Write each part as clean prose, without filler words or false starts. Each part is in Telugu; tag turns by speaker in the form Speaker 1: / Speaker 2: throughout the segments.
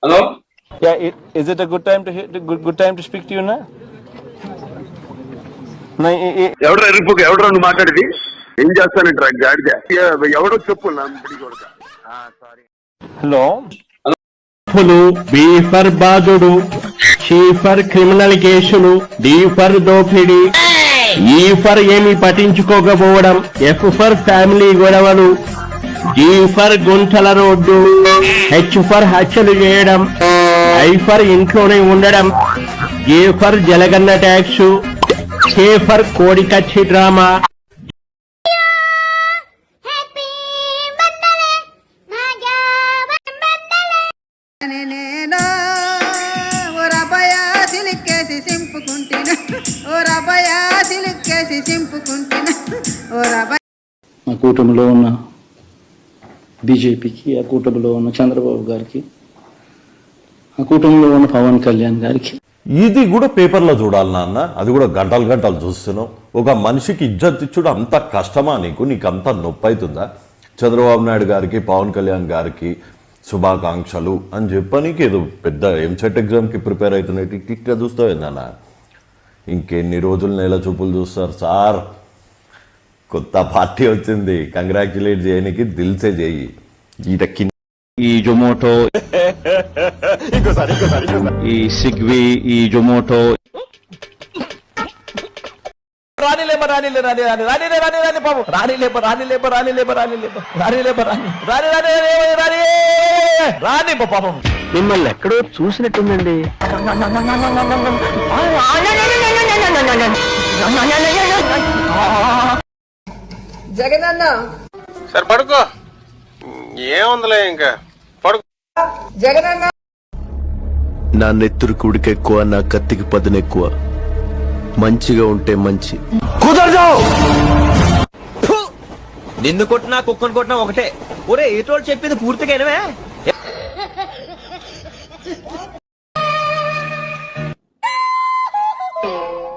Speaker 1: Hello?
Speaker 2: Yeah, is it a good time to good time to speak to you now?
Speaker 1: ఎవడరా ఎరుపుకు ఎవడరా నువ్వు మాట్లాడేది? ఏం చేస్తానంటారా గాడిద? ఎవడో చెప్పు నా బిడి కొడక. సారీ.
Speaker 2: Hello?
Speaker 3: బి ఫర్ బాధుడు, సి ఫర్ క్రిమినల్ కేసులు, డి ఫర్ దోపిడీ, ఈ ఫర్ ఏమి పట్టించుకోకపోవడం, ఎఫ్ ఫర్ ఫ్యామిలీ గొడవలు, జి ఫర్ గుంటల రోడ్డు, హెచ్ ఫర్ హత్యలు చేయడం, ఐ ఫర్ ఇంట్లోనే ఉండడం, జే ఫర్ జలగన్న ట్యాక్స్, కే ఫర్ కోడికచ్చి డ్రామా.
Speaker 4: ఆ కూటమిలో ఉన్న బీజేపీకి, ఆ కూటమిలో ఉన్న చంద్రబాబు గారికి, ఆ కూటమిలో ఉన్న పవన్ కళ్యాణ్ గారికి.
Speaker 5: ఇది కూడా పేపర్లో చూడాలి నాన్న, అది కూడా గంటలు గంటలు చూస్తున్నావు. ఒక మనిషికి ఇజ్జత్ ఇచ్చుడు అంత కష్టమా నీకు అంత నొప్పి అవుతుందా? చంద్రబాబు నాయుడు గారికి, పవన్ కళ్యాణ్ గారికి శుభాకాంక్షలు అని చెప్పనీకి ఏదో పెద్ద ఎంసెట్ ఎగ్జామ్కి ప్రిపేర్ అవుతున్నట్టు క్లిక్గా చూస్తావు ఏందన్న? ఇంకెన్ని రోజులు నెల చూపులు చూస్తారు సార్? కొత్త పార్టీ వచ్చింది, కంగ్రాచులేట్ చేయడానికి దిల్సే చేయి.
Speaker 4: ఈ జొమాటో, ఈ స్విగ్గీ, ఈ జొమాటో, మిమ్మల్ని ఎక్కడో చూసినట్టుందండి.
Speaker 6: జగనన్న
Speaker 7: సరే పడుకో, ఏముందిలే ఇంకా పడుకో.
Speaker 6: జగనన్న
Speaker 8: నా నెత్తురు కుడికి ఎక్కువ, నా కత్తికి పదునెక్కువ. మంచిగా ఉంటే మంచి.
Speaker 5: కుదరదు.
Speaker 9: నిన్ను కొట్టినా కుక్కను కొట్టినా ఒకటే. ఒరే ఏటోళ్ళు చెప్పింది పూర్తిగా వినవే.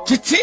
Speaker 8: చిచ్చి